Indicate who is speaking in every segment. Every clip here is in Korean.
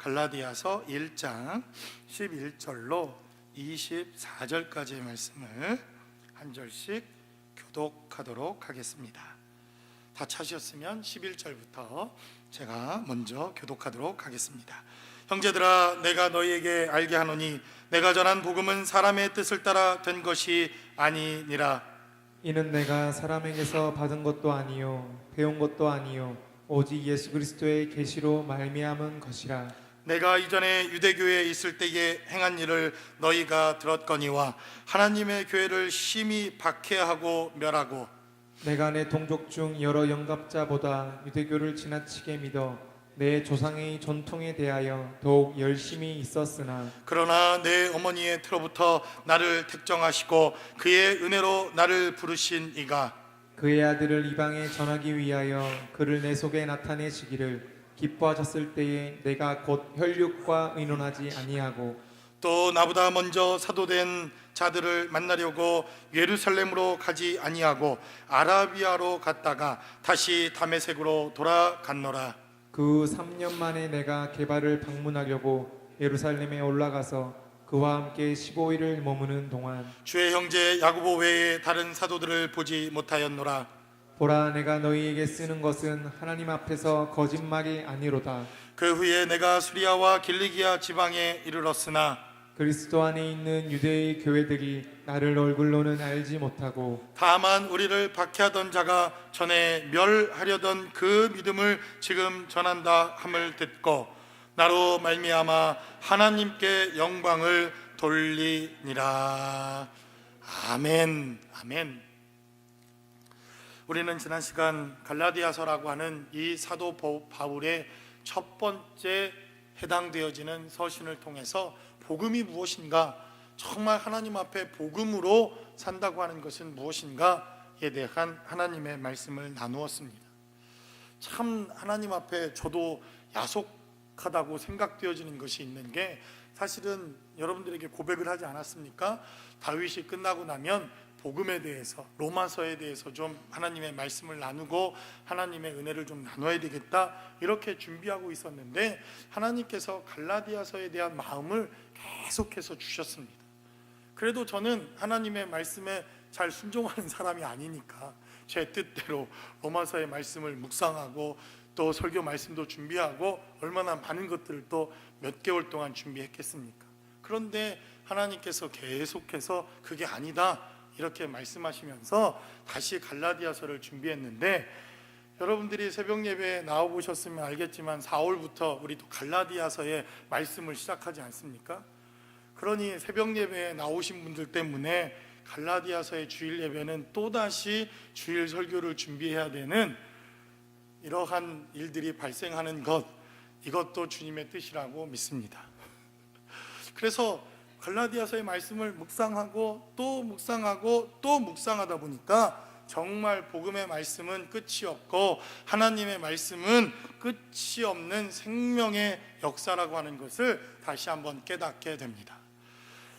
Speaker 1: 갈라디아서 1장 11절로 24절까지의 말씀을 한 절씩 교독하도록 하겠습니다. 다 찾으셨으면 11절부터 제가 먼저 교독하도록 하겠습니다. 형제들아, 내가 너희에게 알게 하노니 내가 전한 복음은 사람의 뜻을 따라 된 것이 아니니라.
Speaker 2: 이는 내가 사람에게서 받은 것도 아니요 배운 것도 아니요 오직 예수 그리스도의 계시로 말미암은 것이라.
Speaker 1: 내가 이전에 유대교회에 있을 때에 행한 일을 너희가 들었거니와 하나님의 교회를 심히 박해하고 멸하고
Speaker 2: 내가 내 동족 중 여러 영갑자보다 유대교를 지나치게 믿어 내 조상의 전통에 대하여 더욱 열심히 있었으나
Speaker 1: 그러나 내 어머니의 태로부터 나를 택정하시고 그의 은혜로 나를 부르신 이가
Speaker 2: 그의 아들을 이방에 전하기 위하여 그를 내 속에 나타내시기를 기뻐하셨을 때에 내가 곧 혈육과 의논하지 아니하고
Speaker 1: 또 나보다 먼저 사도된 자들을 만나려고 예루살렘으로 가지 아니하고 아라비아로 갔다가 다시 다메섹으로 돌아갔노라.
Speaker 2: 그 3년 만에 내가 게바를 방문하려고 예루살렘에 올라가서 그와 함께 15일을 머무는 동안
Speaker 1: 주의 형제 야고보 외에 다른 사도들을 보지 못하였노라.
Speaker 2: 보라, 내가 너희에게 쓰는 것은 하나님 앞에서 거짓말이 아니로다.
Speaker 1: 그 후에 내가 수리아와 길리기아 지방에 이르렀으나
Speaker 2: 그리스도 안에 있는 유대의 교회들이 나를 얼굴로는 알지 못하고
Speaker 1: 다만 우리를 박해하던 자가 전에 멸하려던 그 믿음을 지금 전한다 함을 듣고 나로 말미암아 하나님께 영광을 돌리니라. 아멘. 아멘. 우리는 지난 시간 갈라디아서라고 하는 이 사도 바울의 첫 번째 해당되어지는 서신을 통해서 복음이 무엇인가, 정말 하나님 앞에 복음으로 산다고 하는 것은 무엇인가에 대한 하나님의 말씀을 나누었습니다. 참 하나님 앞에 저도 야속하다고 생각되어지는 것이 있는 게, 사실은 여러분들에게 고백을 하지 않았습니까? 다윗이 끝나고 나면 복음에 대해서, 로마서에 대해서 좀 하나님의 말씀을 나누고 하나님의 은혜를 좀 나눠야 되겠다, 이렇게 준비하고 있었는데 하나님께서 갈라디아서에 대한 마음을 계속해서 주셨습니다. 그래도 저는 하나님의 말씀에 잘 순종하는 사람이 아니니까 제 뜻대로 로마서의 말씀을 묵상하고 또 설교 말씀도 준비하고 얼마나 많은 것들을 또 몇 개월 동안 준비했겠습니까? 그런데 하나님께서 계속해서 그게 아니다 이렇게 말씀하시면서 다시 갈라디아서를 준비했는데, 여러분들이 새벽 예배에 나와보셨으면 알겠지만 4월부터 우리 또 갈라디아서의 말씀을 시작하지 않습니까? 그러니 새벽 예배에 나오신 분들 때문에 갈라디아서의 주일 예배는 또다시 주일 설교를 준비해야 되는 이러한 일들이 발생하는 것, 이것도 주님의 뜻이라고 믿습니다. 그래서 갈라디아서의 말씀을 묵상하고 또 묵상하고 또 묵상하다 보니까 정말 복음의 말씀은 끝이 없고 하나님의 말씀은 끝이 없는 생명의 역사라고 하는 것을 다시 한번 깨닫게 됩니다.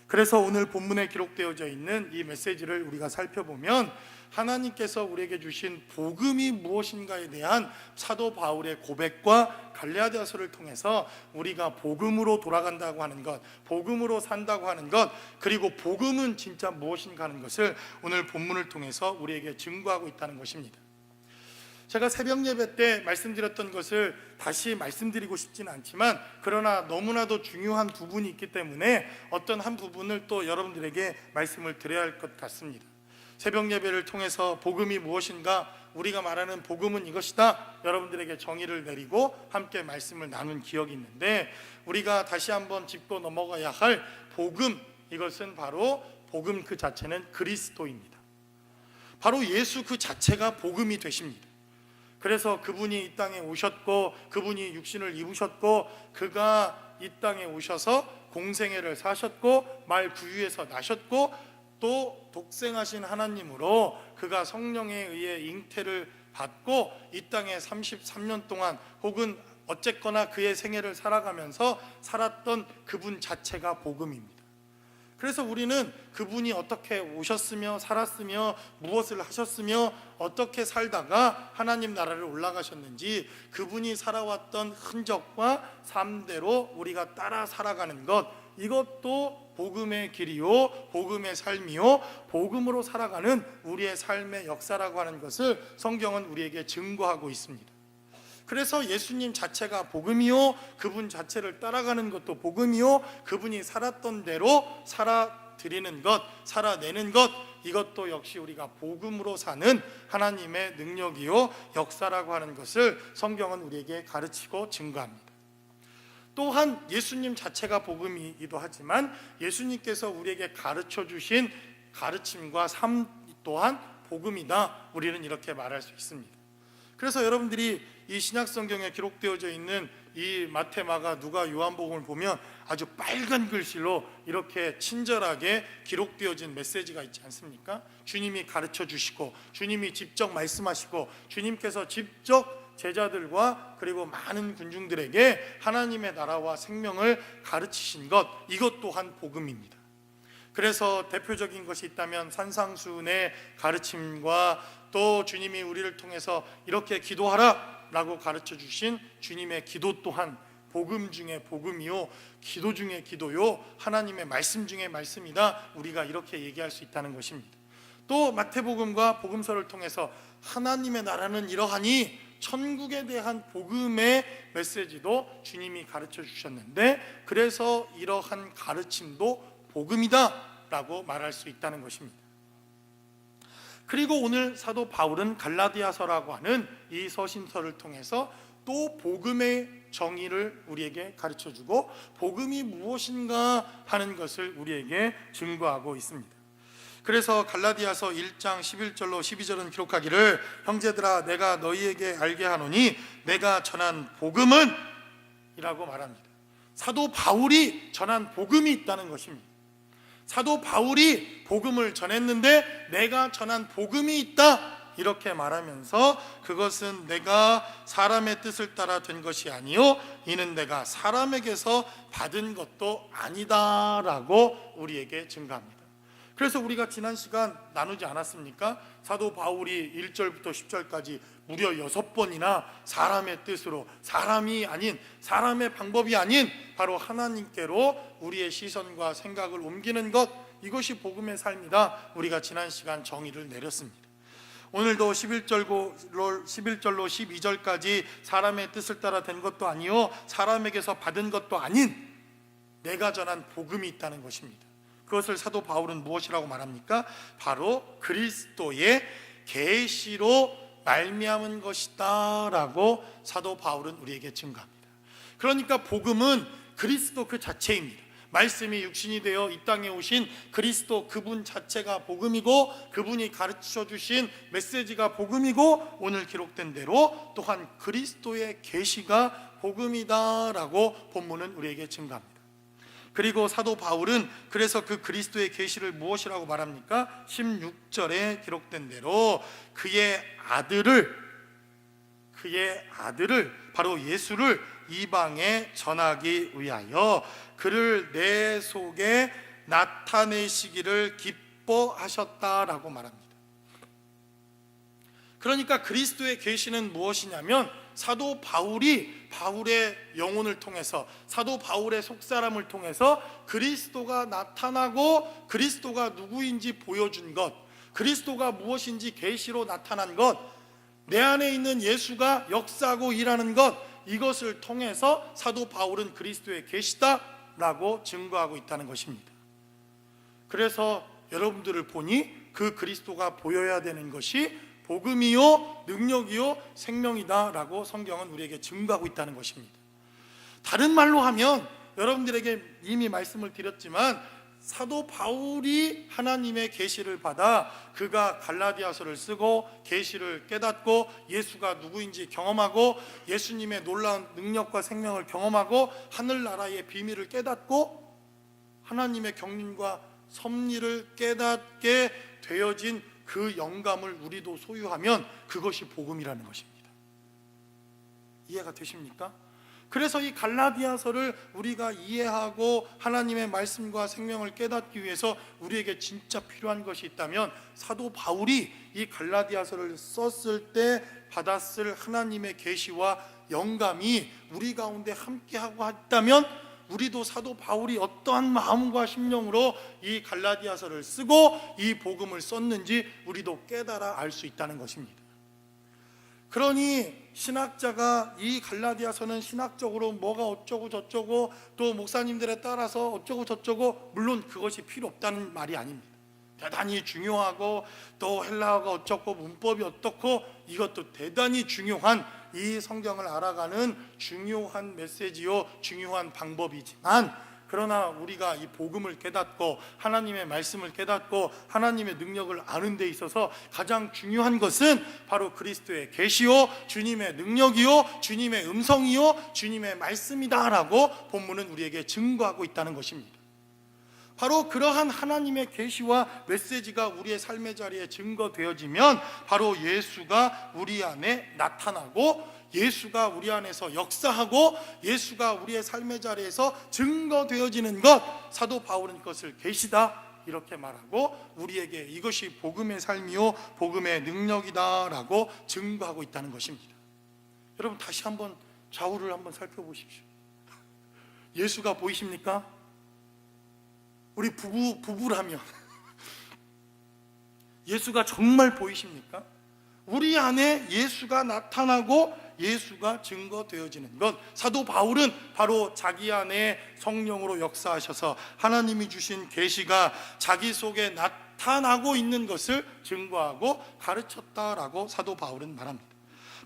Speaker 1: 그래서 오늘 본문에 기록되어져 있는 이 메시지를 우리가 살펴보면 하나님께서 우리에게 주신 복음이 무엇인가에 대한 사도 바울의 고백과 갈라디아서를 통해서 우리가 복음으로 돌아간다고 하는 것, 복음으로 산다고 하는 것, 그리고 복음은 진짜 무엇인가 하는 것을 오늘 본문을 통해서 우리에게 증거하고 있다는 것입니다. 제가 새벽 예배 때 말씀드렸던 것을 다시 말씀드리고 싶지는 않지만, 그러나 너무나도 중요한 부분이 있기 때문에 어떤 한 부분을 또 여러분들에게 말씀을 드려야 할 것 같습니다. 새벽 예배를 통해서 복음이 무엇인가, 우리가 말하는 복음은 이것이다, 여러분들에게 정의를 내리고 함께 말씀을 나눈 기억이 있는데, 우리가 다시 한번 짚고 넘어가야 할 복음, 이것은 바로 복음 그 자체는 그리스도입니다. 바로 예수 그 자체가 복음이 되십니다. 그래서 그분이 이 땅에 오셨고, 그분이 육신을 입으셨고, 그가 이 땅에 오셔서 공생애를 사셨고, 말 구유에서 나셨고, 또 독생하신 하나님으로 그가 성령에 의해 잉태를 받고 이 땅에 33년 동안 혹은 어쨌거나 그의 생애를 살아가면서 살았던 그분 자체가 복음입니다. 그래서 우리는 그분이 어떻게 오셨으며 살았으며 무엇을 하셨으며 어떻게 살다가 하나님 나라를 올라가셨는지 그분이 살아왔던 흔적과 삶대로 우리가 따라 살아가는 것, 이것도 복음의 길이요 복음의 삶이요 복음으로 살아가는 우리의 삶의 역사라고 하는 것을 성경은 우리에게 증거하고 있습니다. 그래서 예수님 자체가 복음이요 그분 자체를 따라가는 것도 복음이요 그분이 살았던 대로 살아드리는 것, 살아내는 것, 이것도 역시 우리가 복음으로 사는 하나님의 능력이요 역사라고 하는 것을 성경은 우리에게 가르치고 증거합니다. 또한 예수님 자체가 복음이기도 하지만 예수님께서 우리에게 가르쳐 주신 가르침과 삶 또한 복음이다, 우리는 이렇게 말할 수 있습니다. 그래서 여러분들이 이 신약 성경에 기록되어져 있는 이 마태, 마가, 누가, 요한복음을 보면 아주 빨간 글씨로 이렇게 친절하게 기록되어진 메시지가 있지 않습니까? 주님이 가르쳐 주시고 주님이 직접 말씀하시고 주님께서 직접 제자들과 그리고 많은 군중들에게 하나님의 나라와 생명을 가르치신 것, 이것 또한 복음입니다. 그래서 대표적인 것이 있다면 산상수훈의 가르침과 또 주님이 우리를 통해서 이렇게 기도하라 라고 가르쳐 주신 주님의 기도 또한 복음 중에 복음이요 기도 중에 기도요 하나님의 말씀 중에 말씀이다, 우리가 이렇게 얘기할 수 있다는 것입니다. 또 마태복음과 복음서를 통해서 하나님의 나라는 이러하니 천국에 대한 복음의 메시지도 주님이 가르쳐 주셨는데 그래서 이러한 가르침도 복음이다 라고 말할 수 있다는 것입니다. 그리고 오늘 사도 바울은 갈라디아서라고 하는 이 서신서를 통해서 또 복음의 정의를 우리에게 가르쳐주고 복음이 무엇인가 하는 것을 우리에게 증거하고 있습니다. 그래서 갈라디아서 1장 11절로 12절은 기록하기를 형제들아 내가 너희에게 알게 하노니 내가 전한 복음은 이라고 말합니다. 사도 바울이 전한 복음이 있다는 것입니다. 사도 바울이 복음을 전했는데 내가 전한 복음이 있다 이렇게 말하면서 그것은 내가 사람의 뜻을 따라 된 것이 아니요 이는 내가 사람에게서 받은 것도 아니다 라고 우리에게 증거합니다. 그래서 우리가 지난 시간 나누지 않았습니까? 사도 바울이 1절부터 10절까지 무려 6번이나 사람의 뜻으로, 사람이 아닌, 사람의 방법이 아닌 바로 하나님께로 우리의 시선과 생각을 옮기는 것, 이것이 복음의 삶이다, 우리가 지난 시간 정의를 내렸습니다. 오늘도 11절로 12절까지 사람의 뜻을 따라 된 것도 아니요 사람에게서 받은 것도 아닌 내가 전한 복음이 있다는 것입니다. 그것을 사도 바울은 무엇이라고 말합니까? 바로 그리스도의 계시로 말미암은 것이다 라고 사도 바울은 우리에게 증거합니다. 그러니까 복음은 그리스도 그 자체입니다. 말씀이 육신이 되어 이 땅에 오신 그리스도 그분 자체가 복음이고 그분이 가르쳐 주신 메시지가 복음이고 오늘 기록된 대로 또한 그리스도의 계시가 복음이다 라고 본문은 우리에게 증거합니다. 그리고 사도 바울은 그래서 그 그리스도의 계시를 무엇이라고 말합니까? 16절에 기록된 대로 그의 아들을 바로 예수를 이방에 전하기 위하여 그를 내 속에 나타내시기를 기뻐하셨다라고 말합니다. 그러니까 그리스도의 계시는 무엇이냐면 사도 바울이 바울의 영혼을 통해서 사도 바울의 속사람을 통해서 그리스도가 나타나고 그리스도가 누구인지 보여준 것, 그리스도가 무엇인지 계시로 나타난 것, 내 안에 있는 예수가 역사하고 일하는 것, 이것을 통해서 사도 바울은 그리스도의 계시다라고 증거하고 있다는 것입니다. 그래서 여러분들을 보니 그 그리스도가 보여야 되는 것이 복음이요 능력이요 생명이다 라고 성경은 우리에게 증거하고 있다는 것입니다. 다른 말로 하면 여러분들에게 이미 말씀을 드렸지만 사도 바울이 하나님의 계시를 받아 그가 갈라디아서를 쓰고 계시를 깨닫고 예수가 누구인지 경험하고 예수님의 놀라운 능력과 생명을 경험하고 하늘나라의 비밀을 깨닫고 하나님의 경륜과 섭리를 깨닫게 되어진 그 영감을 우리도 소유하면 그것이 복음이라는 것입니다. 이해가 되십니까? 그래서 이 갈라디아서를 우리가 이해하고 하나님의 말씀과 생명을 깨닫기 위해서 우리에게 진짜 필요한 것이 있다면 사도 바울이 이 갈라디아서를 썼을 때 받았을 하나님의 계시와 영감이 우리 가운데 함께하고 있다면 우리도 사도 바울이 어떠한 마음과 심령으로 이 갈라디아서를 쓰고 이 복음을 썼는지 우리도 깨달아 알 수 있다는 것입니다. 그러니 신학자가 이 갈라디아서는 신학적으로 뭐가 어쩌고 저쩌고 또 목사님들에 따라서 어쩌고 저쩌고, 물론 그것이 필요 없다는 말이 아닙니다. 대단히 중요하고 또 헬라어가 어쩌고 문법이 어떻고 이것도 대단히 중요한 이 성경을 알아가는 중요한 메시지요, 중요한 방법이지만, 그러나 우리가 이 복음을 깨닫고 하나님의 말씀을 깨닫고 하나님의 능력을 아는 데 있어서 가장 중요한 것은 바로 그리스도의 계시요, 주님의 능력이요, 주님의 음성이요, 주님의 말씀이다라고 본문은 우리에게 증거하고 있다는 것입니다. 바로 그러한 하나님의 계시와 메시지가 우리의 삶의 자리에 증거되어지면 바로 예수가 우리 안에 나타나고 예수가 우리 안에서 역사하고 예수가 우리의 삶의 자리에서 증거되어지는 것, 사도 바울은 그것을 계시다 이렇게 말하고 우리에게 이것이 복음의 삶이요 복음의 능력이다라고 증거하고 있다는 것입니다. 여러분 다시 한번 좌우를 한번 살펴보십시오. 예수가 보이십니까? 우리 부부라면 예수가 정말 보이십니까? 우리 안에 예수가 나타나고 예수가 증거되어지는 것, 사도 바울은 바로 자기 안에 성령으로 역사하셔서 하나님이 주신 계시가 자기 속에 나타나고 있는 것을 증거하고 가르쳤다라고 사도 바울은 말합니다.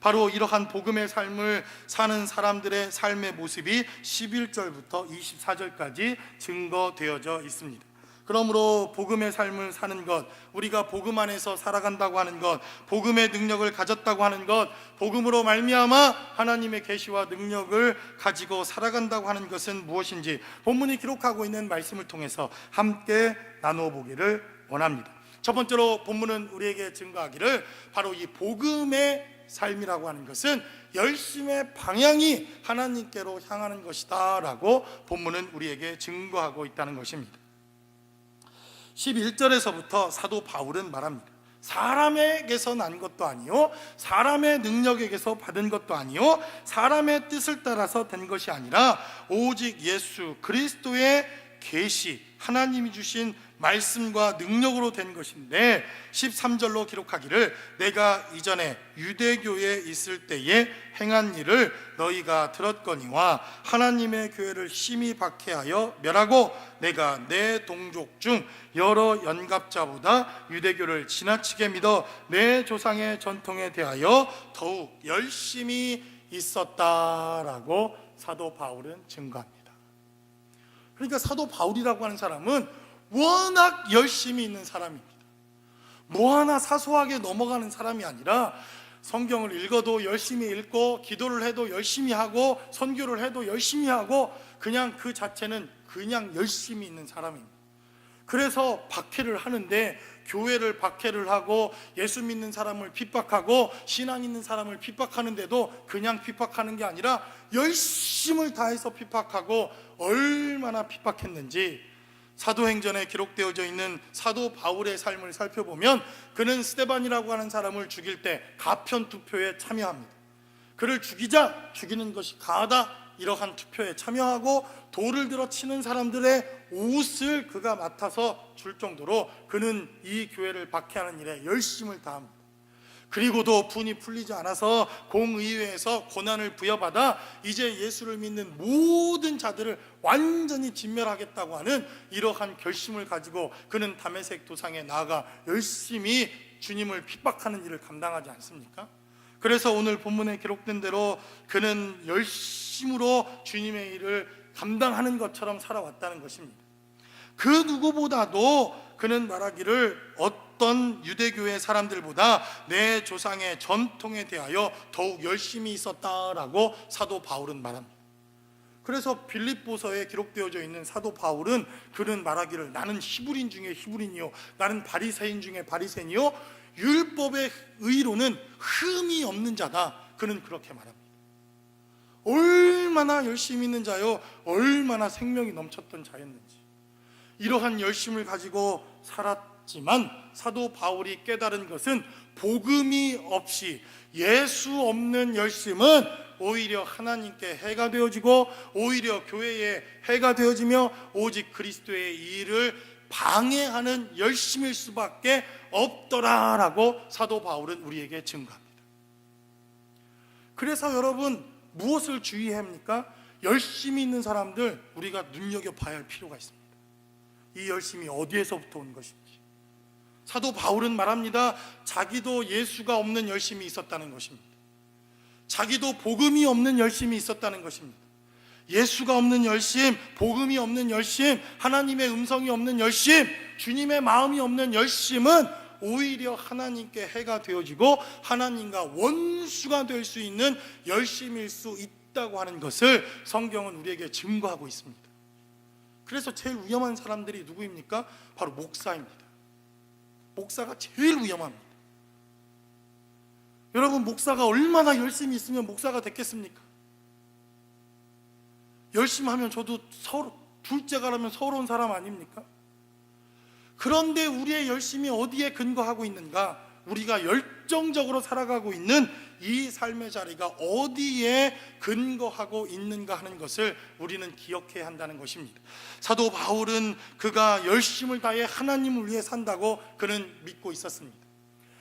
Speaker 1: 바로 이러한 복음의 삶을 사는 사람들의 삶의 모습이 11절부터 24절까지 증거되어져 있습니다. 그러므로 복음의 삶을 사는 것, 우리가 복음 안에서 살아간다고 하는 것, 복음의 능력을 가졌다고 하는 것, 복음으로 말미암아 하나님의 계시와 능력을 가지고 살아간다고 하는 것은 무엇인지 본문이 기록하고 있는 말씀을 통해서 함께 나누어 보기를 원합니다. 첫 번째로 본문은 우리에게 증거하기를 바로 이 복음의 삶이라고 하는 것은 열심의 방향이 하나님께로 향하는 것이다 라고 본문은 우리에게 증거하고 있다는 것입니다. 11절에서부터 사도 바울은 말합니다. 사람에게서 난 것도 아니요 사람의 능력에게서 받은 것도 아니요 사람의 뜻을 따라서 된 것이 아니라 오직 예수 그리스도의 계시, 하나님이 주신 말씀과 능력으로 된 것인데 13절로 기록하기를 내가 이전에 유대교에 있을 때에 행한 일을 너희가 들었거니와 하나님의 교회를 심히 박해하여 멸하고 내가 내 동족 중 여러 연갑자보다 유대교를 지나치게 믿어 내 조상의 전통에 대하여 더욱 열심히 있었다라고 사도 바울은 증거합니다. 그러니까 사도 바울이라고 하는 사람은 워낙 열심히 있는 사람입니다. 뭐 하나 사소하게 넘어가는 사람이 아니라 성경을 읽어도 열심히 읽고 기도를 해도 열심히 하고 선교를 해도 열심히 하고 그냥 그 자체는 그냥 열심히 있는 사람입니다. 그래서 박해를 하는데 교회를 박해를 하고 예수 믿는 사람을 핍박하고 신앙 있는 사람을 핍박하는데도 그냥 핍박하는 게 아니라 열심을 다해서 핍박하고 얼마나 핍박했는지 사도행전에 기록되어져 있는 사도 바울의 삶을 살펴보면 그는 스데반이라고 하는 사람을 죽일 때 가편 투표에 참여합니다. 그를 죽이는 것이 가하다 이러한 투표에 참여하고 돌을 들어 치는 사람들의 옷을 그가 맡아서 줄 정도로 그는 이 교회를 박해하는 일에 열심을 다합니다. 그리고도 분이 풀리지 않아서 공의회에서 고난을 부여받아 이제 예수를 믿는 모든 자들을 완전히 진멸하겠다고 하는 이러한 결심을 가지고 그는 다메섹 도상에 나아가 열심히 주님을 핍박하는 일을 감당하지 않습니까? 그래서 오늘 본문에 기록된 대로 그는 열심으로 주님의 일을 감당하는 것처럼 살아왔다는 것입니다. 그 누구보다도 그는 말하기를 어떤 유대교의 사람들보다 내 조상의 전통에 대하여 더욱 열심히 있었다라고 사도 바울은 말합니다. 그래서 빌립보서에 기록되어져 있는 사도 바울은 그는 말하기를 나는 히브리인 중에 히브리인이요 나는 바리새인 중에 바리새인이요 율법의 의로는 흠이 없는 자다. 그는 그렇게 말합니다. 얼마나 열심히 있는 자요, 얼마나 생명이 넘쳤던 자였는지. 이러한 열심을 가지고 살았지만 사도 바울이 깨달은 것은 복음이 없이, 예수 없는 열심은 오히려 하나님께 해가 되어지고 오히려 교회에 해가 되어지며 오직 그리스도의 일을 방해하는 열심일 수밖에 없더라라고 사도 바울은 우리에게 증거합니다. 그래서 여러분, 무엇을 주의해야 합니까? 열심히 있는 사람들 우리가 눈여겨봐야 할 필요가 있습니다. 이 열심이 어디에서부터 온 것인지. 사도 바울은 말합니다. 자기도 예수가 없는 열심이 있었다는 것입니다. 자기도 복음이 없는 열심이 있었다는 것입니다. 예수가 없는 열심, 복음이 없는 열심, 하나님의 음성이 없는 열심, 주님의 마음이 없는 열심은 오히려 하나님께 해가 되어지고 하나님과 원수가 될 수 있는 열심일 수 있다고 하는 것을 성경은 우리에게 증거하고 있습니다. 그래서 제일 위험한 사람들이 누구입니까? 바로 목사입니다. 목사가 제일 위험합니다. 여러분, 목사가 얼마나 열심히 있으면 목사가 됐겠습니까? 열심히 하면 저도 둘째가라면 서러운 사람 아닙니까? 그런데 우리의 열심이 어디에 근거하고 있는가? 우리가 열정적으로 살아가고 있는 이 삶의 자리가 어디에 근거하고 있는가 하는 것을 우리는 기억해야 한다는 것입니다. 사도 바울은 그가 열심을 다해 하나님을 위해 산다고 그는 믿고 있었습니다.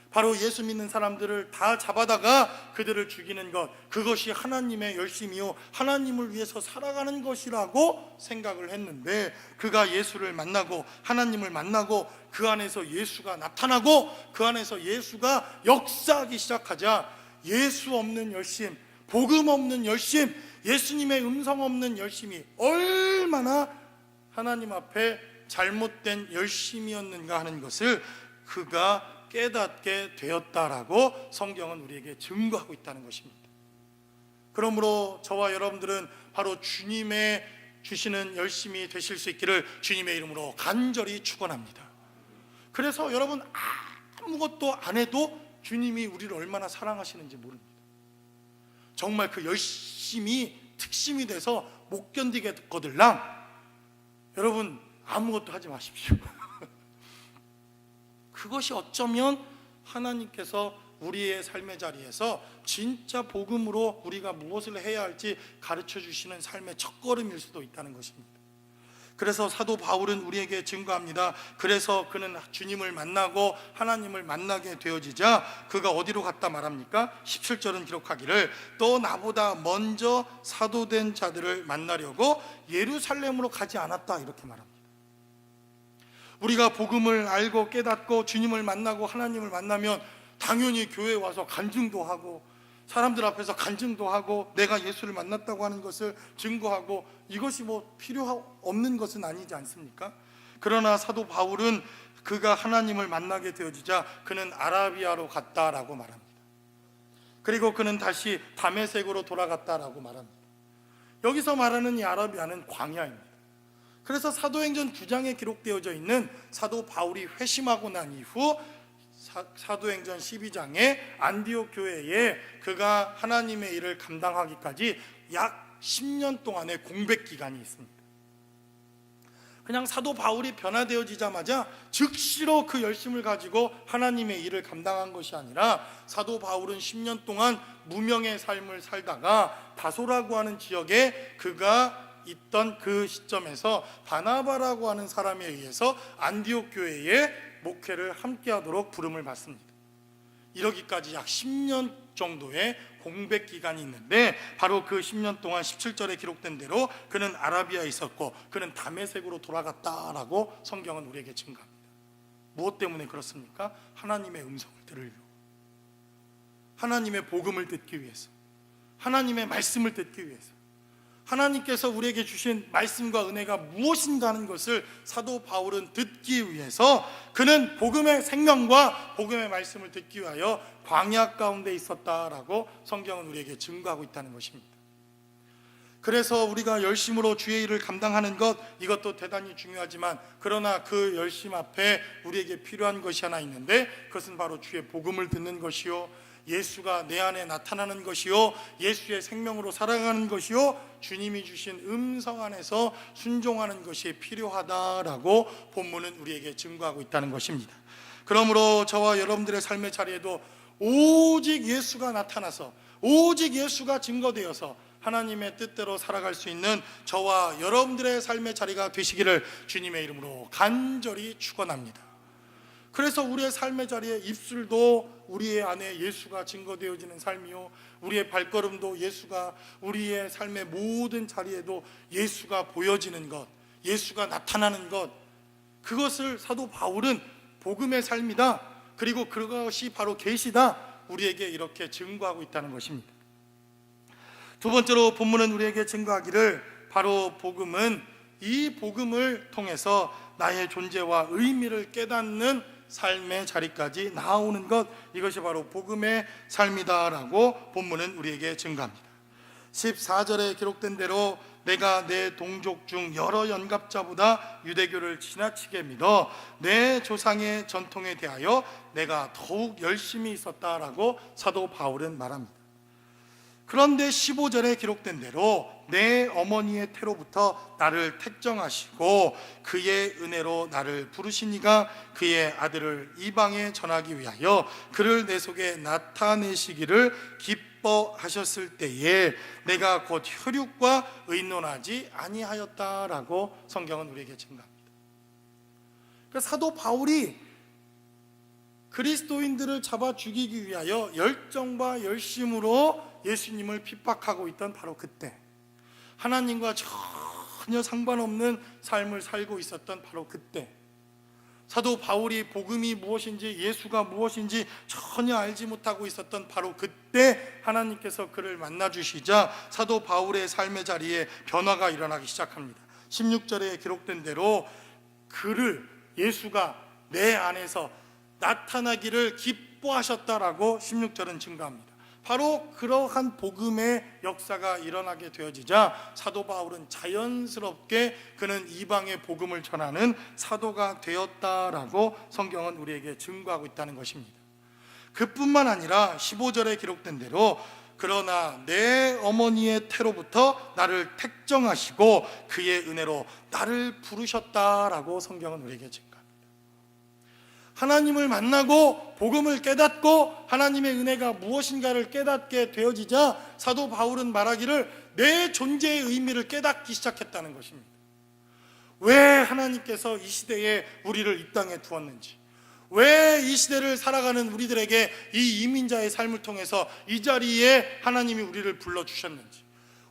Speaker 1: 바로 예수 믿는 사람들을 다 잡아다가 그들을 죽이는 것, 그것이 하나님의 열심이요 하나님을 위해서 살아가는 것이라고 생각을 했는데, 그가 예수를 만나고 하나님을 만나고 그 안에서 예수가 나타나고 그 안에서 예수가 역사하기 시작하자 예수 없는 열심, 복음 없는 열심, 예수님의 음성 없는 열심이 얼마나 하나님 앞에 잘못된 열심이었는가 하는 것을 그가 깨닫게 되었다라고 성경은 우리에게 증거하고 있다는 것입니다. 그러므로 저와 여러분들은 바로 주님의 주시는 열심이 되실 수 있기를 주님의 이름으로 간절히 축원합니다. 그래서 여러분, 아무것도 안 해도 주님이 우리를 얼마나 사랑하시는지 모릅니다. 정말 그 열심이 특심이 돼서 못 견디겠거들랑 여러분, 아무것도 하지 마십시오. 그것이 어쩌면 하나님께서 우리의 삶의 자리에서 진짜 복음으로 우리가 무엇을 해야 할지 가르쳐 주시는 삶의 첫걸음일 수도 있다는 것입니다. 그래서 사도 바울은 우리에게 증거합니다. 그래서 그는 주님을 만나고 하나님을 만나게 되어지자 그가 어디로 갔다 말합니까? 17절은 기록하기를 또 나보다 먼저 사도된 자들을 만나려고 예루살렘으로 가지 않았다, 이렇게 말합니다. 우리가 복음을 알고 깨닫고 주님을 만나고 하나님을 만나면 당연히 교회에 와서 간증도 하고 사람들 앞에서 간증도 하고 내가 예수를 만났다고 하는 것을 증거하고, 이것이 뭐 필요 없는 것은 아니지 않습니까? 그러나 사도 바울은 그가 하나님을 만나게 되어지자 그는 아라비아로 갔다라고 말합니다. 그리고 그는 다시 다메섹으로 돌아갔다라고 말합니다. 여기서 말하는 이 아라비아는 광야입니다. 그래서 사도행전 9장에 기록되어져 있는 사도 바울이 회심하고 난 이후 사도행전 12장에 안디옥 교회에 그가 하나님의 일을 감당하기까지 약 10년 동안의 공백 기간이 있습니다. 그냥 사도 바울이 변화되어지자마자 즉시로 그 열심을 가지고 하나님의 일을 감당한 것이 아니라 사도 바울은 10년 동안 무명의 삶을 살다가 다소라고 하는 지역에 그가 있던 그 시점에서 바나바라고 하는 사람에 의해서 안디옥 교회에 목회를 함께 하도록 부름을 받습니다. 이러기까지 약 10년 정도의 공백 기간이 있는데 바로 그 10년 동안 17절에 기록된 대로 그는 아라비아에 있었고 그는 다메섹으로 돌아갔다라고 성경은 우리에게 증거합니다. 무엇 때문에 그렇습니까? 하나님의 음성을 들으려고, 하나님의 복음을 듣기 위해서, 하나님의 말씀을 듣기 위해서, 하나님께서 우리에게 주신 말씀과 은혜가 무엇인가 하는 것을 사도 바울은 듣기 위해서 그는 복음의 생명과 복음의 말씀을 듣기 위하여 광야 가운데 있었다라고 성경은 우리에게 증거하고 있다는 것입니다. 그래서 우리가 열심으로 주의 일을 감당하는 것, 이것도 대단히 중요하지만 그러나 그 열심 앞에 우리에게 필요한 것이 하나 있는데 그것은 바로 주의 복음을 듣는 것이요 예수가 내 안에 나타나는 것이요, 예수의 생명으로 살아가는 것이요, 주님이 주신 음성 안에서 순종하는 것이 필요하다라고 본문은 우리에게 증거하고 있다는 것입니다. 그러므로 저와 여러분들의 삶의 자리에도 오직 예수가 나타나서, 오직 예수가 증거되어서 하나님의 뜻대로 살아갈 수 있는 저와 여러분들의 삶의 자리가 되시기를 주님의 이름으로 간절히 축원합니다. 그래서 우리의 삶의 자리에 입술도 우리의 안에 예수가 증거되어지는 삶이요, 우리의 발걸음도 예수가, 우리의 삶의 모든 자리에도 예수가 보여지는 것, 예수가 나타나는 것, 그것을 사도 바울은 복음의 삶이다, 그리고 그것이 바로 계시다, 우리에게 이렇게 증거하고 있다는 것입니다. 두 번째로 본문은 우리에게 증거하기를, 바로 복음은, 이 복음을 통해서 나의 존재와 의미를 깨닫는 삶의 자리까지 나아오는 것, 이것이 바로 복음의 삶이다라고 본문은 우리에게 증거합니다. 14절에 기록된 대로 내가 내 동족 중 여러 연갑자보다 유대교를 지나치게 믿어 내 조상의 전통에 대하여 내가 더욱 열심히 있었다라고 사도 바울은 말합니다. 그런데 15절에 기록된 대로 내 어머니의 태로부터 나를 택정하시고 그의 은혜로 나를 부르시니가 그의 아들을 이방에 전하기 위하여 그를 내 속에 나타내시기를 기뻐하셨을 때에 내가 곧 혈육과 의논하지 아니하였다라고 성경은 우리에게 증거합니다. 그러니까 사도 바울이 그리스도인들을 잡아 죽이기 위하여 열정과 열심으로 예수님을 핍박하고 있던 바로 그때, 하나님과 전혀 상관없는 삶을 살고 있었던 바로 그때, 사도 바울이 복음이 무엇인지 예수가 무엇인지 전혀 알지 못하고 있었던 바로 그때 하나님께서 그를 만나주시자 사도 바울의 삶의 자리에 변화가 일어나기 시작합니다. 16절에 기록된 대로 그를, 예수가 내 안에서 나타나기를 기뻐하셨다라고 16절은 증거합니다. 바로 그러한 복음의 역사가 일어나게 되어지자 사도 바울은 자연스럽게 그는 이방의 복음을 전하는 사도가 되었다라고 성경은 우리에게 증거하고 있다는 것입니다. 그뿐만 아니라 15절에 기록된 대로 그러나 내 어머니의 태로부터 나를 택정하시고 그의 은혜로 나를 부르셨다라고 성경은 우리에게 증거합니다. 하나님을 만나고 복음을 깨닫고 하나님의 은혜가 무엇인가를 깨닫게 되어지자 사도 바울은 말하기를 내 존재의 의미를 깨닫기 시작했다는 것입니다. 왜 하나님께서 이 시대에 우리를 이 땅에 두었는지, 왜 이 시대를 살아가는 우리들에게 이 이민자의 삶을 통해서 이 자리에 하나님이 우리를 불러주셨는지,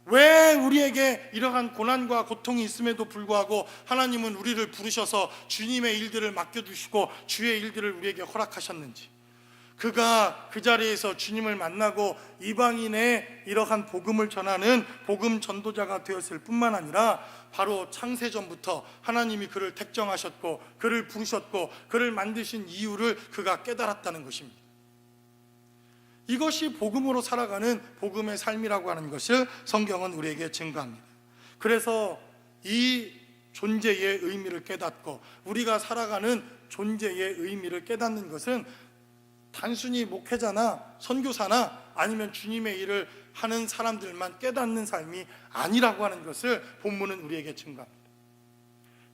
Speaker 1: 왜 우리에게 이러한 고난과 고통이 있음에도 불구하고 하나님은 우리를 부르셔서 주님의 일들을 맡겨주시고 주의 일들을 우리에게 허락하셨는지, 그가 그 자리에서 주님을 만나고 이방인의 이러한 복음을 전하는 복음 전도자가 되었을 뿐만 아니라 바로 창세전부터 하나님이 그를 택정하셨고 그를 부르셨고 그를 만드신 이유를 그가 깨달았다는 것입니다. 이것이 복음으로 살아가는 복음의 삶이라고 하는 것을 성경은 우리에게 증거합니다. 그래서 이 존재의 의미를 깨닫고 우리가 살아가는 존재의 의미를 깨닫는 것은 단순히 목회자나 선교사나 아니면 주님의 일을 하는 사람들만 깨닫는 삶이 아니라고 하는 것을 본문은 우리에게 증거합니다.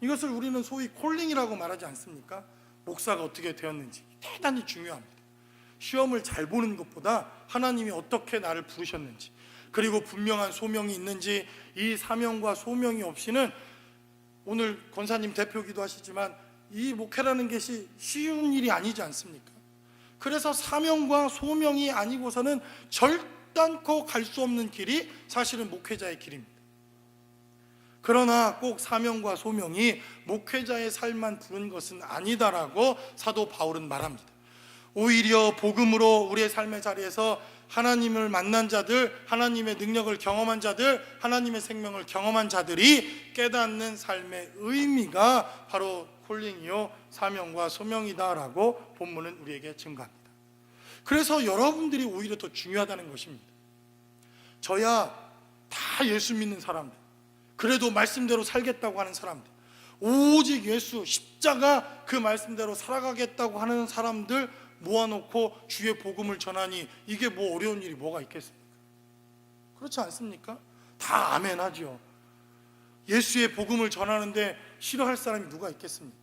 Speaker 1: 이것을 우리는 소위 콜링이라고 말하지 않습니까? 목사가 어떻게 되었는지 대단히 중요합니다. 시험을 잘 보는 것보다 하나님이 어떻게 나를 부르셨는지, 그리고 분명한 소명이 있는지, 이 사명과 소명이 없이는, 오늘 권사님 대표기도 하시지만 이 목회라는 것이 쉬운 일이 아니지 않습니까? 그래서 사명과 소명이 아니고서는 결단코 갈 수 없는 길이 사실은 목회자의 길입니다. 그러나 꼭 사명과 소명이 목회자의 삶만 부른 것은 아니다라고 사도 바울은 말합니다. 오히려 복음으로 우리의 삶의 자리에서 하나님을 만난 자들, 하나님의 능력을 경험한 자들, 하나님의 생명을 경험한 자들이 깨닫는 삶의 의미가 바로 콜링이요 사명과 소명이다라고 본문은 우리에게 증거합니다. 그래서 여러분들이 오히려 더 중요하다는 것입니다. 저야 다 예수 믿는 사람들, 그래도 말씀대로 살겠다고 하는 사람들, 오직 예수 십자가 그 말씀대로 살아가겠다고 하는 사람들 모아놓고 주의 복음을 전하니 이게 뭐 어려운 일이 뭐가 있겠습니까? 그렇지 않습니까? 다 아멘하죠. 예수의 복음을 전하는데 싫어할 사람이 누가 있겠습니까?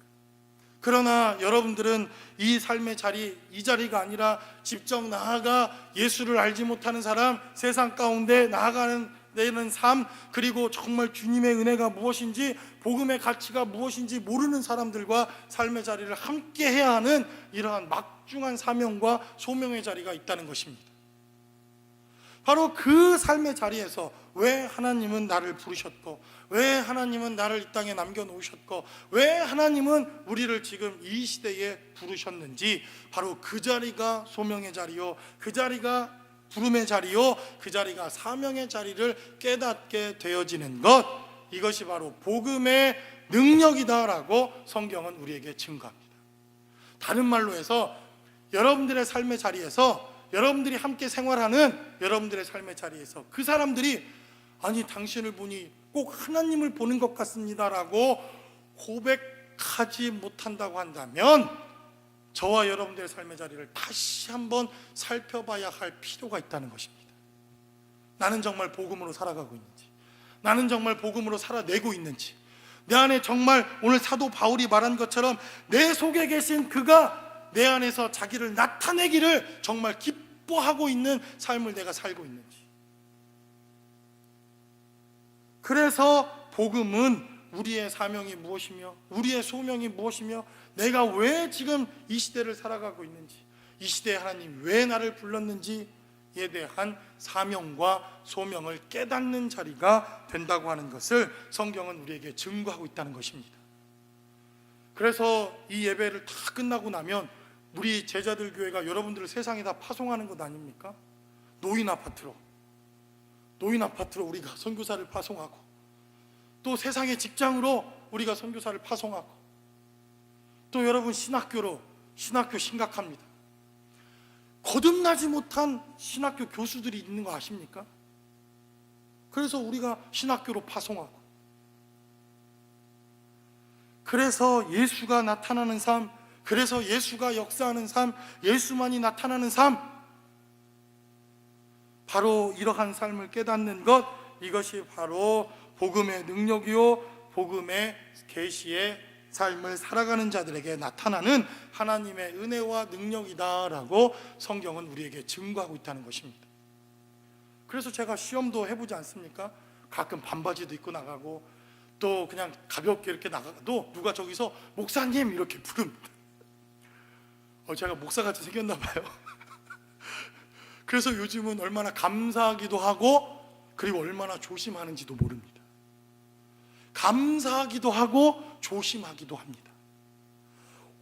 Speaker 1: 그러나 여러분들은 이 삶의 자리, 이 자리가 아니라 직접 나아가 예수를 알지 못하는 사람, 세상 가운데 나아가는 내는 삶, 그리고 정말 주님의 은혜가 무엇인지, 복음의 가치가 무엇인지 모르는 사람들과 삶의 자리를 함께 해야 하는 이러한 막중한 사명과 소명의 자리가 있다는 것입니다. 바로 그 삶의 자리에서 왜 하나님은 나를 부르셨고, 왜 하나님은 나를 이 땅에 남겨놓으셨고, 왜 하나님은 우리를 지금 이 시대에 부르셨는지, 바로 그 자리가 소명의 자리요, 그 자리가 부름의 자리요, 그 자리가 사명의 자리를 깨닫게 되어지는 것, 이것이 바로 복음의 능력이다라고 성경은 우리에게 증거합니다. 다른 말로 해서 여러분들의 삶의 자리에서, 여러분들이 함께 생활하는 여러분들의 삶의 자리에서 그 사람들이 아니 당신을 보니 꼭 하나님을 보는 것 같습니다라고 고백하지 못한다고 한다면 저와 여러분들의 삶의 자리를 다시 한번 살펴봐야 할 필요가 있다는 것입니다. 나는 정말 복음으로 살아가고 있는지, 나는 정말 복음으로 살아내고 있는지, 내 안에 정말 오늘 사도 바울이 말한 것처럼 내 속에 계신 그가 내 안에서 자기를 나타내기를 정말 기뻐하고 있는 삶을 내가 살고 있는지. 그래서 복음은 우리의 사명이 무엇이며 우리의 소명이 무엇이며 내가 왜 지금 이 시대를 살아가고 있는지, 이 시대에 하나님 왜 나를 불렀는지에 대한 사명과 소명을 깨닫는 자리가 된다고 하는 것을 성경은 우리에게 증거하고 있다는 것입니다. 그래서 이 예배를 다 끝나고 나면 우리 제자들 교회가 여러분들을 세상에 다 파송하는 것 아닙니까? 노인 아파트로 우리가 선교사를 파송하고, 또 세상의 직장으로 우리가 선교사를 파송하고, 또 여러분 신학교 심각합니다. 거듭나지 못한 신학교 교수들이 있는 거 아십니까? 그래서 우리가 신학교로 파송하고, 그래서 예수가 나타나는 삶, 그래서 예수가 역사하는 삶, 예수만이 나타나는 삶, 바로 이러한 삶을 깨닫는 것, 이것이 바로 복음의 능력이요 복음의 계시의 삶을 살아가는 자들에게 나타나는 하나님의 은혜와 능력이다라고 성경은 우리에게 증거하고 있다는 것입니다. 그래서 제가 시험도 해보지 않습니까? 가끔 반바지도 입고 나가고, 또 그냥 가볍게 이렇게 나가도 누가 저기서 목사님 이렇게 부릅니다. 제가 목사같이 생겼나 봐요. 그래서 요즘은 얼마나 감사하기도 하고, 그리고 얼마나 조심하는지도 모릅니다. 감사하기도 하고 조심하기도 합니다.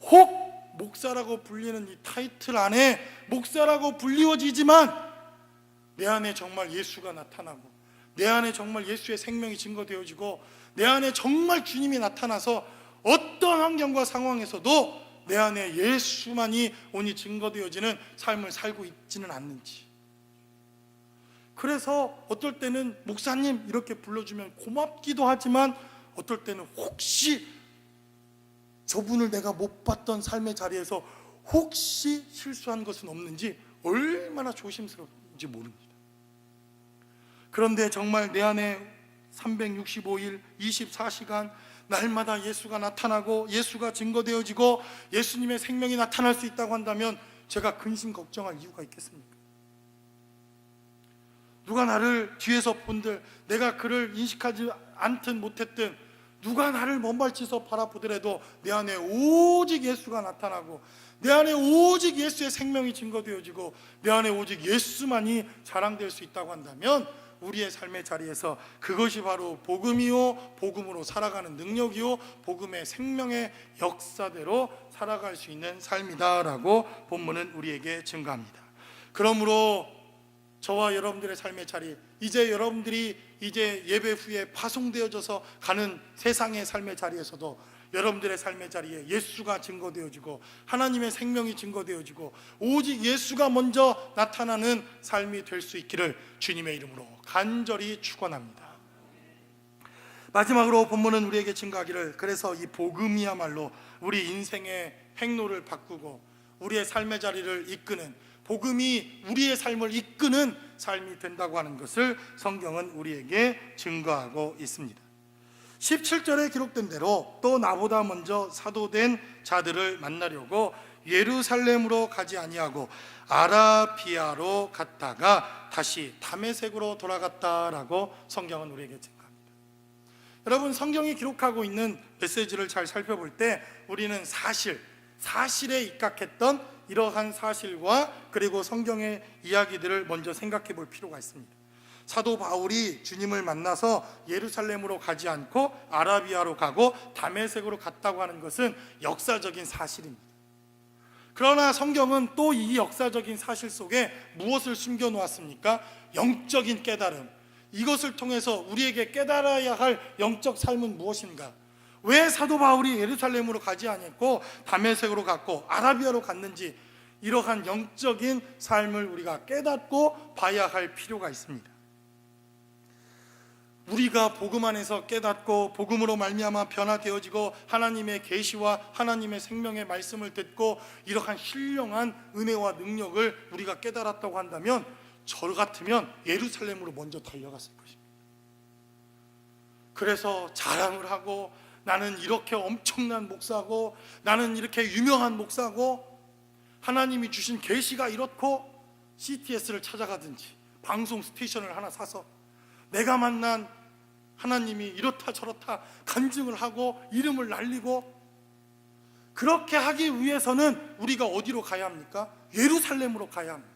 Speaker 1: 혹 목사라고 불리는 이 타이틀 안에 목사라고 불리워지지만 내 안에 정말 예수가 나타나고, 내 안에 정말 예수의 생명이 증거되어지고, 내 안에 정말 주님이 나타나서 어떤 환경과 상황에서도 내 안에 예수만이 온이 증거되어지는 삶을 살고 있지는 않는지. 그래서 어떨 때는 목사님 이렇게 불러주면 고맙기도 하지만, 어떨 때는 혹시 저분을 내가 못 봤던 삶의 자리에서 혹시 실수한 것은 없는지 얼마나 조심스러운지 모릅니다. 그런데 정말 내 안에 365일 24시간 날마다 예수가 나타나고 예수가 증거되어지고 예수님의 생명이 나타날 수 있다고 한다면 제가 근심 걱정할 이유가 있겠습니까? 누가 나를 뒤에서 본들, 내가 그를 인식하지 않든 못했든, 누가 나를 먼발치서 바라보더라도 내 안에 오직 예수가 나타나고, 내 안에 오직 예수의 생명이 증거되어지고, 내 안에 오직 예수만이 자랑될 수 있다고 한다면 우리의 삶의 자리에서 그것이 바로 복음이요 복음으로 살아가는 능력이요 복음의 생명의 역사대로 살아갈 수 있는 삶이다라고 본문은 우리에게 증거합니다. 그러므로 저와 여러분들의 삶의 자리, 이제 여러분들이 이제 예배 후에 파송되어져서 가는 세상의 삶의 자리에서도 여러분들의 삶의 자리에 예수가 증거되어지고 하나님의 생명이 증거되어지고 오직 예수가 먼저 나타나는 삶이 될 수 있기를 주님의 이름으로 간절히 축원합니다. 마지막으로 본문은 우리에게 증거하기를, 그래서 이 복음이야말로 우리 인생의 행로를 바꾸고 우리의 삶의 자리를 이끄는, 복음이 우리의 삶을 이끄는 삶이 된다고 하는 것을 성경은 우리에게 증거하고 있습니다. 17절에 기록된 대로 또 나보다 먼저 사도된 자들을 만나려고 예루살렘으로 가지 아니하고 아라비아로 갔다가 다시 다메섹으로 돌아갔다라고 성경은 우리에게 증거합니다. 여러분, 성경이 기록하고 있는 메시지를 잘 살펴볼 때 우리는 사실에 입각했던 이러한 사실과 그리고 성경의 이야기들을 먼저 생각해 볼 필요가 있습니다. 사도 바울이 주님을 만나서 예루살렘으로 가지 않고 아라비아로 가고 다메섹으로 갔다고 하는 것은 역사적인 사실입니다. 그러나 성경은 또 이 역사적인 사실 속에 무엇을 숨겨 놓았습니까? 영적인 깨달음. 이것을 통해서 우리에게 깨달아야 할 영적 삶은 무엇인가? 왜 사도 바울이 예루살렘으로 가지 않았고 다메섹으로 갔고 아라비아로 갔는지, 이러한 영적인 삶을 우리가 깨닫고 봐야 할 필요가 있습니다. 우리가 복음 안에서 깨닫고 복음으로 말미암아 변화되어지고 하나님의 계시와 하나님의 생명의 말씀을 듣고 이러한 신령한 은혜와 능력을 우리가 깨달았다고 한다면, 저 같으면 예루살렘으로 먼저 달려갔을 것입니다. 그래서 자랑을 하고, 나는 이렇게 엄청난 목사고, 나는 이렇게 유명한 목사고, 하나님이 주신 계시가 이렇고, CTS를 찾아가든지 방송 스테이션을 하나 사서 내가 만난 하나님이 이렇다 저렇다 간증을 하고 이름을 날리고, 그렇게 하기 위해서는 우리가 어디로 가야 합니까? 예루살렘으로 가야 합니다.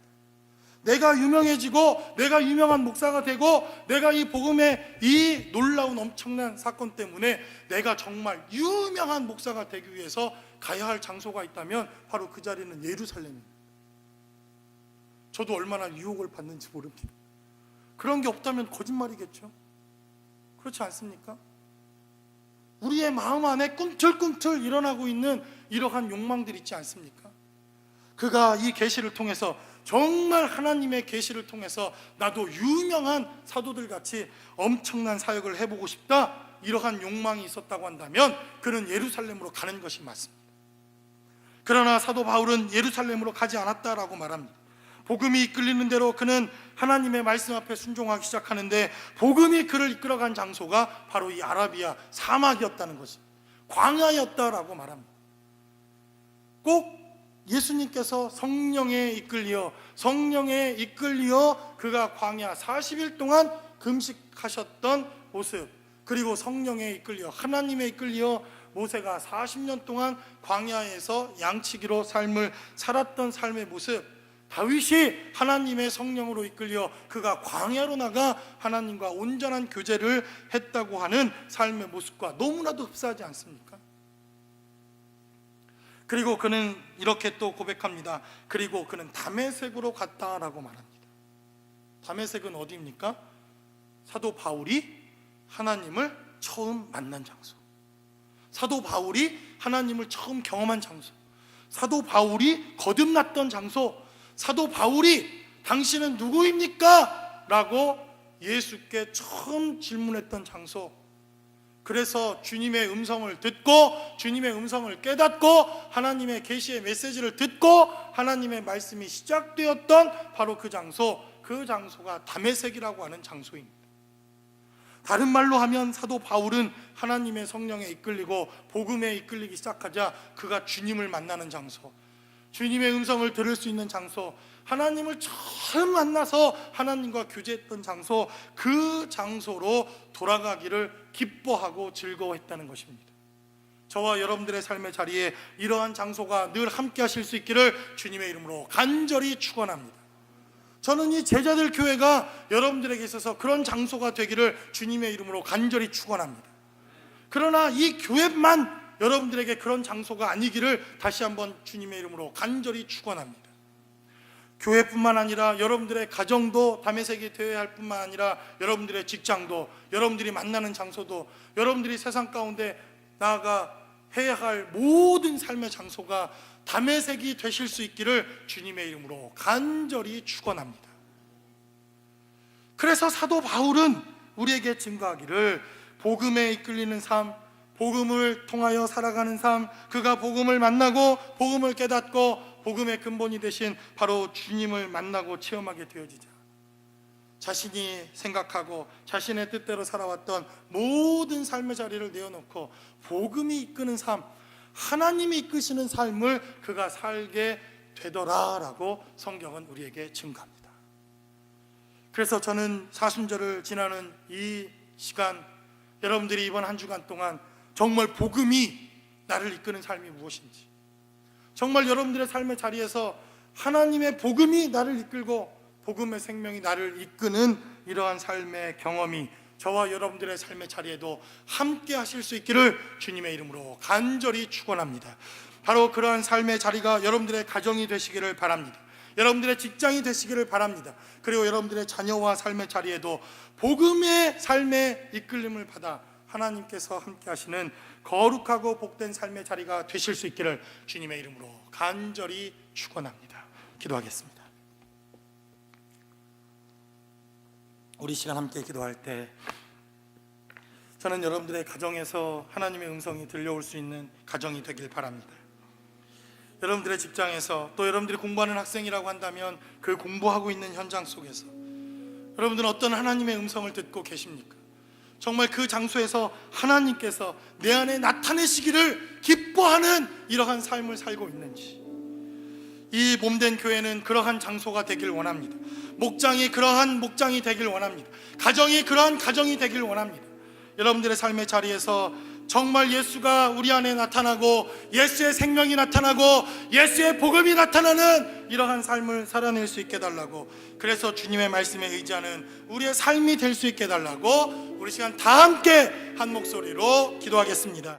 Speaker 1: 내가 유명해지고 내가 유명한 목사가 되고 내가 이 복음의 이 놀라운 엄청난 사건 때문에 내가 정말 유명한 목사가 되기 위해서 가야 할 장소가 있다면 바로 그 자리는 예루살렘입니다. 저도 얼마나 유혹을 받는지 모릅니다. 그런 게 없다면 거짓말이겠죠. 그렇지 않습니까? 우리의 마음 안에 꿈틀꿈틀 일어나고 있는 이러한 욕망들 있지 않습니까? 그가 이 계시를 통해서, 정말 하나님의 계시를 통해서 나도 유명한 사도들 같이 엄청난 사역을 해보고 싶다, 이러한 욕망이 있었다고 한다면 그는 예루살렘으로 가는 것이 맞습니다. 그러나 사도 바울은 예루살렘으로 가지 않았다라고 말합니다. 복음이 이끌리는 대로 그는 하나님의 말씀 앞에 순종하기 시작하는데, 복음이 그를 이끌어간 장소가 바로 이 아라비아 사막이었다는 것입니다. 광야였다라고 말합니다. 꼭 예수님께서 성령에 이끌려 그가 광야 40일 동안 금식하셨던 모습, 그리고 성령에 이끌려, 하나님에 이끌려 모세가 40년 동안 광야에서 양치기로 삶을 살았던 삶의 모습, 다윗이 하나님의 성령으로 이끌려 그가 광야로 나가 하나님과 온전한 교제를 했다고 하는 삶의 모습과 너무나도 흡사하지 않습니까? 그리고 그는 이렇게 또 고백합니다. 그리고 그는 다메섹으로 갔다라고 말합니다. 다메섹은 어디입니까? 사도 바울이 하나님을 처음 만난 장소, 사도 바울이 하나님을 처음 경험한 장소, 사도 바울이 거듭났던 장소, 사도 바울이 당신은 누구입니까? 라고 예수께 처음 질문했던 장소. 그래서 주님의 음성을 듣고 주님의 음성을 깨닫고 하나님의 계시의 메시지를 듣고 하나님의 말씀이 시작되었던 바로 그 장소가 다메섹이라고 하는 장소입니다. 다른 말로 하면 사도 바울은 하나님의 성령에 이끌리고 복음에 이끌리기 시작하자 그가 주님을 만나는 장소, 주님의 음성을 들을 수 있는 장소, 하나님을 처음 만나서 하나님과 교제했던 장소, 그 장소로 돌아가기를 기뻐하고 즐거워했다는 것입니다. 저와 여러분들의 삶의 자리에 이러한 장소가 늘 함께 하실 수 있기를 주님의 이름으로 간절히 축원합니다. 저는 이 제자들 교회가 여러분들에게 있어서 그런 장소가 되기를 주님의 이름으로 간절히 축원합니다. 그러나 이 교회만 여러분들에게 그런 장소가 아니기를 다시 한번 주님의 이름으로 간절히 축원합니다. 교회뿐만 아니라 여러분들의 가정도 다메섹이 되어야 할 뿐만 아니라 여러분들의 직장도, 여러분들이 만나는 장소도, 여러분들이 세상 가운데 나아가 해야 할 모든 삶의 장소가 다메섹이 되실 수 있기를 주님의 이름으로 간절히 축원합니다. 그래서 사도 바울은 우리에게 증거하기를 복음에 이끌리는 삶, 복음을 통하여 살아가는 삶, 그가 복음을 만나고 복음을 깨닫고 복음의 근본이 되신 바로 주님을 만나고 체험하게 되어지자 자신이 생각하고 자신의 뜻대로 살아왔던 모든 삶의 자리를 내어놓고 복음이 이끄는 삶, 하나님이 이끄시는 삶을 그가 살게 되더라라고 성경은 우리에게 증거합니다. 그래서 저는 사순절을 지나는 이 시간, 여러분들이 이번 한 주간 동안 정말 복음이 나를 이끄는 삶이 무엇인지, 정말 여러분들의 삶의 자리에서 하나님의 복음이 나를 이끌고 복음의 생명이 나를 이끄는 이러한 삶의 경험이 저와 여러분들의 삶의 자리에도 함께 하실 수 있기를 주님의 이름으로 간절히 축원합니다. 바로 그러한 삶의 자리가 여러분들의 가정이 되시기를 바랍니다. 여러분들의 직장이 되시기를 바랍니다. 그리고 여러분들의 자녀와 삶의 자리에도 복음의 삶의 이끌림을 받아 하나님께서 함께 하시는 거룩하고 복된 삶의 자리가 되실 수 있기를 주님의 이름으로 간절히 축원합니다. 기도하겠습니다. 우리 시간 함께 기도할 때 저는 여러분들의 가정에서 하나님의 음성이 들려올 수 있는 가정이 되길 바랍니다. 여러분들의 직장에서, 또 여러분들이 공부하는 학생이라고 한다면 그 공부하고 있는 현장 속에서 여러분들은 어떤 하나님의 음성을 듣고 계십니까? 정말 그 장소에서 하나님께서 내 안에 나타내시기를 기뻐하는 이러한 삶을 살고 있는지, 이 몸된 교회는 그러한 장소가 되길 원합니다. 목장이 그러한 목장이 되길 원합니다. 가정이 그러한 가정이 되길 원합니다. 여러분들의 삶의 자리에서 정말 예수가 우리 안에 나타나고 예수의 생명이 나타나고 예수의 복음이 나타나는 이러한 삶을 살아낼 수 있게 해달라고, 그래서 주님의 말씀에 의지하는 우리의 삶이 될 수 있게 해달라고 우리 시간 다 함께 한 목소리로 기도하겠습니다.